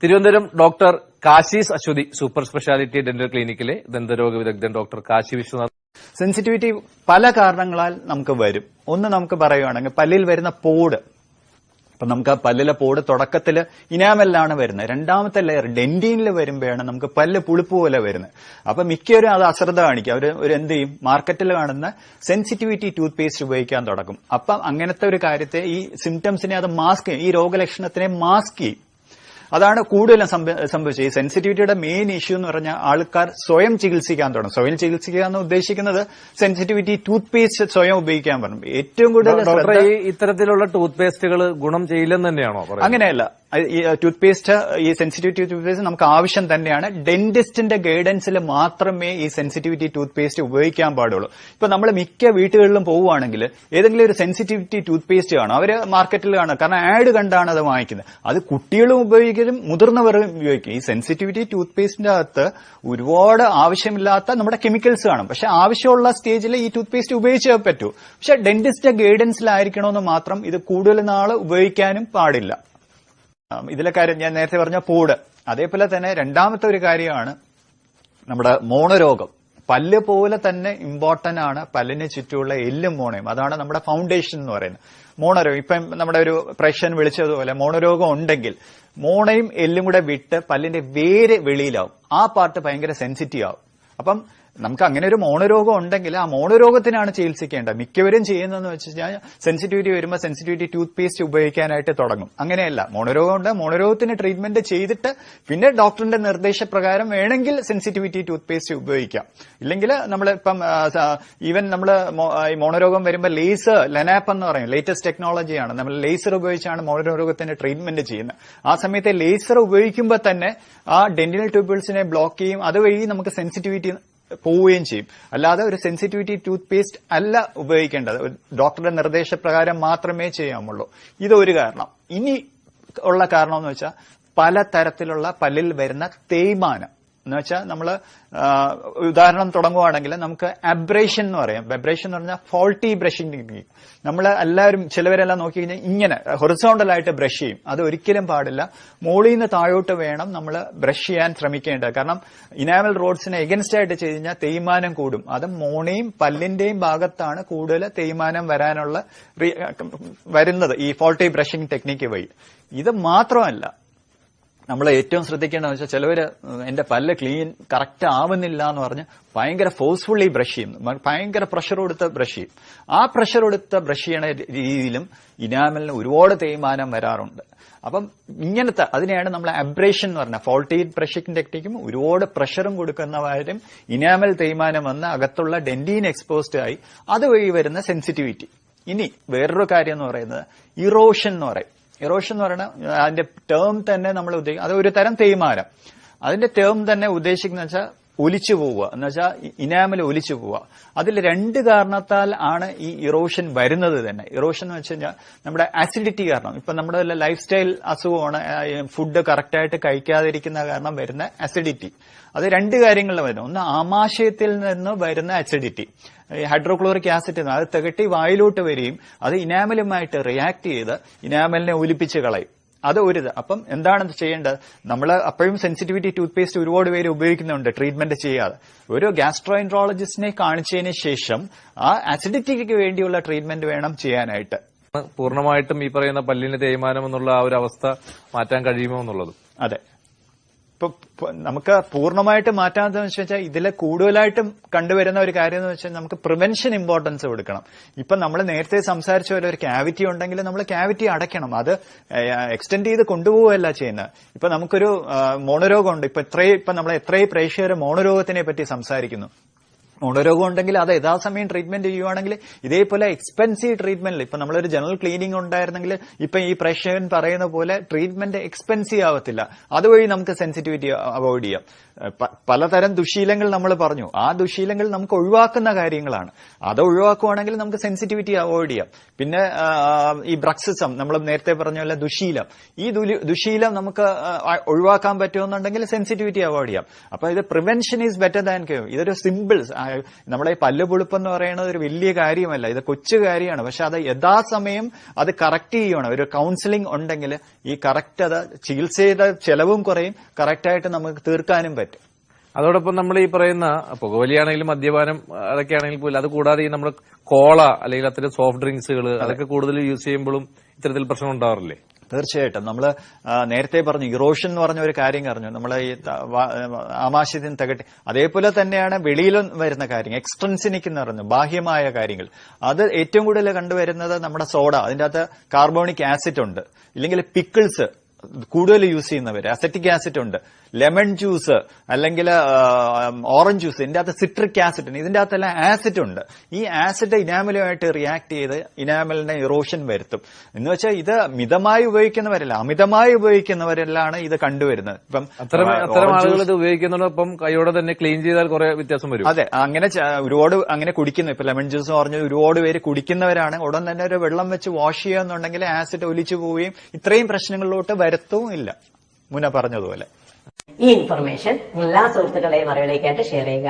Thiruvananthapuram doctor Kashi's Aswathi super speciality dental ക്ലിനിക്കിലെ ദന്തരോഗ വിദഗ്ധൻ ഡോക്ടർ കാശി വിശ്വനാഥ്. സെൻസിറ്റിവിറ്റി പല കാരണങ്ങളാൽ നമുക്ക് വരും. ഒന്ന് നമുക്ക് പറയുകയാണെങ്കിൽ പല്ലിൽ വരുന്ന പോട്. അപ്പൊ നമുക്ക് ആ പല്ലിലെ പോട് തുടക്കത്തിൽ ഇനാമലിലാണ് വരുന്നത്. രണ്ടാമത്തെ ലെയർ ഡെന്റീനിൽ വരുമ്പോഴാണ് നമുക്ക് പല്ല് പുളിപ്പ് പോലെ വരുന്നത്. അപ്പൊ മിക്കവരും അത് അശ്രദ്ധ കാണിക്കും. അവർ എന്ത് ചെയ്യും, മാർക്കറ്റിൽ കാണുന്ന സെൻസിറ്റിവിറ്റി ടൂത്ത് പേസ്റ്റ് ഉപയോഗിക്കാൻ തുടങ്ങും. അപ്പം അങ്ങനത്തെ ഒരു കാര്യത്തെ, ഈ സിംറ്റംസിനെ അത് മാസ്ക് ചെയ്യും, ഈ രോഗലക്ഷണത്തിനെ മാസ്ക് ചെയ്യും. അതാണ് കൂടുതലും സംഭവിച്ചത്. ഈ സെൻസിറ്റിവിറ്റിയുടെ മെയിൻ ഇഷ്യൂ എന്ന് പറഞ്ഞാൽ ആൾക്കാർ സ്വയം ചികിത്സിക്കാൻ തുടങ്ങും. സ്വയം ചികിത്സിക്കുക എന്ന് ഉദ്ദേശിക്കുന്നത് സെൻസിറ്റിവിറ്റി ടൂത്ത് പേസ്റ്റ് സ്വയം ഉപയോഗിക്കാൻ പറഞ്ഞു. ഏറ്റവും കൂടുതൽ ഇത്തരത്തിലുള്ള ടൂത്ത് പേസ്റ്റുകൾ ഗുണം ചെയ്യില്ലെന്ന് തന്നെയാണോ? അങ്ങനെയല്ല. ഈ ടൂത്ത് പേസ്റ്റ്, ഈ സെൻസിറ്റിവിറ്റി ടൂത്ത് പേസ്റ്റ് നമുക്ക് ആവശ്യം തന്നെയാണ്. ഡെന്റിസ്റ്റിന്റെ ഗൈഡൻസിൽ മാത്രമേ ഈ സെൻസിറ്റിവിറ്റി ടൂത്ത് പേസ്റ്റ് ഉപയോഗിക്കാൻ പാടുള്ളൂ. ഇപ്പൊ നമ്മൾ മിക്ക വീട്ടുകളിലും പോവുകയാണെങ്കിൽ ഏതെങ്കിലും ഒരു സെൻസിറ്റിവിറ്റി ടൂത്ത് പേസ്റ്റ് കാണും, അവര് മാർക്കറ്റിൽ കാണും. കാരണം ആഡ് കണ്ടാണ് അത് വാങ്ങിക്കുന്നത്. അത് കുട്ടികളും ഉപയോഗിക്കലും മുതിർന്നവരും ഉപയോഗിക്കും. ഈ സെൻസിറ്റിവിറ്റി ടൂത്ത് പേസ്റ്റിന്റെ അകത്ത് ഒരുപാട് ആവശ്യമില്ലാത്ത നമ്മുടെ കെമിക്കൽസ് കാണും. പക്ഷെ ആവശ്യമുള്ള സ്റ്റേജിൽ ഈ ടൂത്ത് പേസ്റ്റ് ഉപയോഗിച്ചേ പറ്റൂ. പക്ഷെ ഡെന്റിസ്റ്റ് ഗൈഡൻസിലായിരിക്കണമെന്ന് മാത്രം. ഇത് കൂടുതൽ നാൾ ഉപയോഗിക്കാനും പാടില്ല. ഇതിലെ കാര്യം ഞാൻ നേരത്തെ പറഞ്ഞ പോട്. അതേപോലെ തന്നെ രണ്ടാമത്തെ ഒരു കാര്യമാണ് നമ്മുടെ മോണരോഗം. പല്ല് പോലെ തന്നെ ഇമ്പോർട്ടന്റ് ആണ് പല്ലിന് ചുറ്റുമുള്ള എല്ലും മോണയും. അതാണ് നമ്മുടെ ഫൗണ്ടേഷൻ എന്ന് പറയുന്നത്. മോണരോഗം, ഇപ്പം നമ്മുടെ ഒരു പ്രേക്ഷകൻ വിളിച്ചതുപോലെ മോണരോഗം ഉണ്ടെങ്കിൽ മോണയും എല്ലും കൂടെ വിട്ട് പല്ലിന്റെ വേര് വെളിയിലാവും. ആ പാർട്ട് ഭയങ്കര സെൻസിറ്റീവ് ആവും. അപ്പം നമുക്ക് അങ്ങനെ ഒരു മോണരോഗം ഉണ്ടെങ്കിൽ ആ മോണരോഗത്തിനാണ് ചികിത്സിക്കേണ്ടത്. മിക്കവരും ചെയ്യുന്നതെന്ന് വെച്ച് കഴിഞ്ഞാൽ സെൻസിറ്റിവിറ്റി വരുമ്പോൾ സെൻസിറ്റിവിറ്റി ടൂത്ത് പേസ്റ്റ് ഉപയോഗിക്കാനായിട്ട് തുടങ്ങും. അങ്ങനെയല്ല. മോണരോഗം ഉണ്ട്, മോണരോഗത്തിന് ട്രീറ്റ്മെന്റ് ചെയ്തിട്ട് പിന്നെ ഡോക്ടറിന്റെ നിർദ്ദേശപ്രകാരം വേണമെങ്കിൽ സെൻസിറ്റിവിറ്റി ടൂത്ത് പേസ്റ്റ് ഉപയോഗിക്കാം. ഇല്ലെങ്കിൽ നമ്മളിപ്പം ഈവൻ നമ്മൾ ഈ മോണരോഗം വരുമ്പോൾ ലേസർ, ലെനാപ്പ് എന്ന് പറയും, ലേറ്റസ്റ്റ് ടെക്നോളജിയാണ്. നമ്മൾ ലേസർ ഉപയോഗിച്ചാണ് മോണരോഗത്തിന് ട്രീറ്റ്മെന്റ് ചെയ്യുന്നത്. ആ സമയത്ത് ലേസർ ഉപയോഗിക്കുമ്പോൾ തന്നെ ആ ഡെന്റൽ ട്യൂബിൾസിനെ ബ്ലോക്ക് ചെയ്യും. അതുവഴി നമുക്ക് സെൻസിറ്റിവിറ്റി പോവുകയും ചെയ്യും. അല്ലാതെ ഒരു സെൻസിറ്റിവിറ്റി ടൂത്ത് പേസ്റ്റ് അല്ല ഉപയോഗിക്കേണ്ടത്. ഡോക്ടറുടെ നിർദ്ദേശപ്രകാരം മാത്രമേ ചെയ്യാമുള്ളൂ. ഇതൊരു കാരണം. ഇനി ഉള്ള കാരണം എന്ന് വെച്ചാൽ പലതരത്തിലുള്ള പല്ലിൽ വരുന്ന തേയ്മാനം എന്ന് വെച്ചാൽ നമ്മൾ ഉദാഹരണം തുടങ്ങുവാണെങ്കിൽ നമുക്ക് അബ്രേഷൻ എന്ന് പറയാം. അബ്രേഷൻ എന്ന് പറഞ്ഞാൽ ഫോൾട്ടി ബ്രഷിംഗ് ടെക്നിക്ക്. നമ്മൾ എല്ലാവരും ചിലവരെല്ലാം നോക്കി കഴിഞ്ഞാൽ ഇങ്ങനെ ഹൊറിസോണ്ടലായിട്ട് ബ്രഷ് ചെയ്യും. അത് ഒരിക്കലും പാടില്ല. മുകളിൽ നിന്ന് താഴോട്ട് വേണം നമ്മൾ ബ്രഷ് ചെയ്യാൻ ശ്രമിക്കേണ്ടത്. കാരണം ഇനാമൽ റോഡ്സിനെ എഗൻസ്റ്റ് ആയിട്ട് ചെയ്ത് കഴിഞ്ഞാൽ തേയ്മാനം കൂടും. അത് മോണയും പല്ലിന്റെയും ഭാഗത്താണ് കൂടുതൽ തേയ്മാനം വരുന്നത് ഈ ഫോൾട്ടി ബ്രഷിംഗ് ടെക്നിക്ക് വഴി. ഇത് മാത്രമല്ല, നമ്മൾ ഏറ്റവും ശ്രദ്ധിക്കേണ്ടതെന്ന് വെച്ചാൽ ചിലവര് എന്റെ പല്ല് ക്ലീൻ കറക്റ്റ് ആവുന്നില്ല എന്ന് പറഞ്ഞ് ഭയങ്കര ഫോഴ്സ്ഫുള്ളി ബ്രഷ് ചെയ്യും, ഭയങ്കര പ്രഷർ കൊടുത്ത് ബ്രഷ് ചെയ്യും. ആ പ്രഷർ കൊടുത്ത് ബ്രഷ് ചെയ്യണ രീതിയിലും ഇനാമലിന് ഒരുപാട് തേയ്മാനം വരാറുണ്ട്. അപ്പം ഇങ്ങനത്തെ അതിനെയാണ് നമ്മൾ അബ്രേഷൻ എന്ന് പറഞ്ഞാൽ ഫോൾട്ടി ബ്രഷിംഗ് ടെക്നിക്കും ഒരുപാട് പ്രഷറും കൊടുക്കുന്നവരും ഇനാമൽ തേയ്മാനം വന്ന് അകത്തുള്ള ഡെന്റീൻ എക്സ്പോസ്ഡ് ആയി അതുവഴി വരുന്ന സെൻസിറ്റിവിറ്റി. ഇനി വേറൊരു കാര്യം എന്ന് പറയുന്നത് ഇറോഷൻ എന്ന് പറയും. ഇറോഷൻ എന്ന് പറയുന്നത് അതിന്റെ ടേം തന്നെ നമ്മൾ ഉദ്ദേശിക്കുന്നത് അത് ഒരു തരം തേയ്മാനം. അതിന്റെ ടേം തന്നെ ഉദ്ദേശിക്കുന്ന വെച്ചാൽ ഒലിച്ചു പോവുക എന്ന് വെച്ചാൽ ഇനാമൽ ഒലിച്ചു പോവുക. അതിൽ രണ്ട് കാരണത്താൽ ആണ് ഈ ഇറോഷൻ വരുന്നത് തന്നെ. ഇറോഷൻ എന്ന് വെച്ച് കഴിഞ്ഞാൽ നമ്മുടെ അസിഡിറ്റി കാരണം. ഇപ്പൊ നമ്മുടെ ലൈഫ് സ്റ്റൈൽ അസുഖമാണ്, ഫുഡ് കറക്റ്റായിട്ട് കഴിക്കാതിരിക്കുന്ന കാരണം വരുന്ന അസിഡിറ്റി. അത് രണ്ട് കാര്യങ്ങളിൽ വരുന്നു. ഒന്ന് ആമാശയത്തിൽ നിന്ന് വരുന്ന അസിഡിറ്റി, ഹൈഡ്രോക്ലോറിക് ആസിഡ് അത് തികട്ടി വായിലോട്ട് വരികയും അത് ഇനാമലുമായിട്ട് റിയാക്ട് ചെയ്ത് ഇനാമലിനെ ഒലിപ്പിച്ച് കളയും. അത് ഒരു അപ്പം എന്താണ് ചെയ്യേണ്ടത്? നമ്മൾ അപ്പോഴും സെൻസിറ്റിവിറ്റി ടൂത്ത് പേസ്റ്റ് ഒരുപാട് പേര് ഉപയോഗിക്കുന്നുണ്ട് ട്രീറ്റ്മെന്റ് ചെയ്യാതെ. ഒരു ഗാസ്ട്രോഎൻട്രോളജിസ്റ്റിനെ കാണിച്ചതിന് ശേഷം ആ അസിഡിറ്റിക്ക് വേണ്ടിയുള്ള ട്രീറ്റ്മെന്റ് വേണം ചെയ്യാനായിട്ട്. പൂർണ്ണമായിട്ടും ഈ പറയുന്ന പല്ലിന് തേയ്മാനം എന്നുള്ള ആ ഒരു അവസ്ഥ മാറ്റാൻ കഴിയുമോ എന്നുള്ളത്? അതെ. ഇപ്പൊ നമുക്ക് പൂർണ്ണമായിട്ട് മാറ്റാമെന്ന് വെച്ചാൽ ഇതിൽ കൂടുതലായിട്ടും കണ്ടുവരുന്ന ഒരു കാര്യം എന്ന് വെച്ചാൽ നമുക്ക് പ്രിവെൻഷൻ ഇമ്പോർട്ടൻസ് കൊടുക്കണം. ഇപ്പൊ നമ്മൾ നേരത്തെ സംസാരിച്ച പോലെ ഒരു ക്യാവിറ്റി ഉണ്ടെങ്കിൽ നമ്മൾ ക്യാവിറ്റി അടയ്ക്കണം. അത് എക്സ്റ്റെൻഡ് ചെയ്ത് കൊണ്ടുപോവുകയല്ല ചെയ്യുന്നത്. ഇപ്പൊ നമുക്കൊരു മോണരോഗമുണ്ട്. ഇപ്പൊ നമ്മൾ എത്രയും പ്രേക്ഷകർ മോണരോഗത്തിനെ പറ്റി സംസാരിക്കുന്നു. മോണരോഗം ഉണ്ടെങ്കിൽ അത് യഥാസമയം ട്രീറ്റ്മെന്റ് ചെയ്യുവാണെങ്കിൽ ഇതേപോലെ എക്സ്പെൻസീവ് ട്രീറ്റ്മെന്റിൽ ഇപ്പൊ നമ്മളൊരു ജനറൽ ക്ലീനിങ് ഉണ്ടായിരുന്നെങ്കിൽ ഇപ്പൊ ഈ പ്രേക്ഷകൻ പറയുന്ന പോലെ ട്രീറ്റ്മെന്റ് എക്സ്പെൻസീവ് ആവത്തില്ല. അതുവഴി നമുക്ക് സെൻസിറ്റിവിറ്റി അവോയ്ഡ് ചെയ്യാം. പലതരം ദുശീലങ്ങൾ നമ്മൾ പറഞ്ഞു. ആ ദുശീലങ്ങൾ നമുക്ക് ഒഴിവാക്കുന്ന കാര്യങ്ങളാണ്. അത് ഒഴിവാക്കുവാണെങ്കിൽ നമുക്ക് സെൻസിറ്റിവിറ്റി അവോയ്ഡ് ചെയ്യാം. പിന്നെ ഈ ബ്രക്സിസം നമ്മൾ നേരത്തെ പറഞ്ഞ പോലെ ദുശീലം, ഈ ദുശീലം നമുക്ക് ഒഴിവാക്കാൻ പറ്റുമെന്നുണ്ടെങ്കിൽ സെൻസിറ്റിവിറ്റി അവോയ്ഡ് ചെയ്യാം. അപ്പൊ ഇത് prevention is better than cure. ഇതൊരു സിമ്പിൾ നമ്മുടെ ഈ പല്ല് പുളിപ്പെന്ന് പറയുന്നത് ഒരു വലിയ കാര്യമല്ല, ഇത് കൊച്ചു കാര്യമാണ്. പക്ഷെ അത് യഥാസമയം അത് കറക്റ്റ് ചെയ്യണം. ഒരു കൗൺസിലിംഗ് ഉണ്ടെങ്കിൽ ഈ കറക്റ്റ് അത് ചികിത്സയുടെ ചെലവും കുറയും, കറക്റ്റായിട്ട് നമുക്ക് തീർക്കാനും പറ്റും. അതോടൊപ്പം നമ്മൾ ഈ പറയുന്ന പുകവലിയാണെങ്കിലും മദ്യപാനം അതൊക്കെയാണെങ്കിൽ പോലും, അത് കൂടാതെ ഈ നമ്മുടെ കോള അല്ലെങ്കിൽ അത്തരം സോഫ്റ്റ് ഡ്രിങ്ക്സുകൾ അതൊക്കെ കൂടുതൽ യൂസ് ചെയ്യുമ്പോഴും ഇത്തരത്തിൽ പ്രശ്നം ഉണ്ടാവാറില്ലേ? തീർച്ചയായിട്ടും. നമ്മൾ നേരത്തെ പറഞ്ഞു ഇറോഷൻ എന്ന് പറഞ്ഞ ഒരു കാര്യം പറഞ്ഞു, നമ്മൾ ഈ ആമാശയത്തിന് തകട്ടി. അതേപോലെ തന്നെയാണ് വെളിയിലും വരുന്ന കാര്യങ്ങൾ, എക്സ്ട്രൻസിനിക് എന്ന് പറഞ്ഞു ബാഹ്യമായ കാര്യങ്ങൾ. അത് ഏറ്റവും കൂടുതൽ കണ്ടുവരുന്നത് നമ്മുടെ സോഡ, അതിന്റെ അകത്ത് കാർബോണിക് ആസിഡ് ഉണ്ട്. ഇല്ലെങ്കിൽ പിക്കിൾസ് കൂടുതൽ യൂസ് ചെയ്യുന്നവര്, അസറ്റിക് ആസിഡ് ഉണ്ട്. ലെമൺ ജ്യൂസ് അല്ലെങ്കിൽ ഓറഞ്ച് ജ്യൂസ്, ഇതിന്റെ അകത്ത് സിട്രിക് ആസിഡ് ഉണ്ട്. ഇതിന്റെ അകത്തെല്ലാം ആസിഡ് ഉണ്ട്. ഈ ആസിഡ് ഇനാമലുമായിട്ട് റിയാക്ട് ചെയ്ത് ഇനാമലിനെ ഇറോഷൻ വരുത്തും. എന്ന് വെച്ചാൽ ഇത് മിതമായി ഉപയോഗിക്കുന്നവരല്ല, അമിതമായി ഉപയോഗിക്കുന്നവരിലാണ് ഇത് കണ്ടുവരുന്നത്. ഇപ്പം അത്തരം ആളുകൾ ഇത് ഉപയോഗിക്കുന്നതോടൊപ്പം കൈയോടെ തന്നെ ക്ലീൻ ചെയ്താൽ കുറെ വ്യത്യാസം വരും. അതെ, അങ്ങനെ ഒരുപാട് അങ്ങനെ കുടിക്കുന്നു. ഇപ്പൊ ലെമൺ ജ്യൂസ് പറഞ്ഞ ഒരുപാട് പേര് കുടിക്കുന്നവരാണ്. ഉടൻ തന്നെ ഒരു വെള്ളം വെച്ച് വാഷ് ചെയ്യുകയെന്നുണ്ടെങ്കിൽ ആസിഡ് ഒലിച്ചു പോവുകയും ഇത്രയും പ്രശ്നങ്ങളിലോട്ട് വരുത്തവും ഇല്ല. മുന്നേ പറഞ്ഞതുപോലെ ഈ ഇൻഫർമേഷൻ എല്ലാ സുഹൃത്തുക്കളെയും അറിവിലേക്കായിട്ട് ഷെയർ ചെയ്യുക.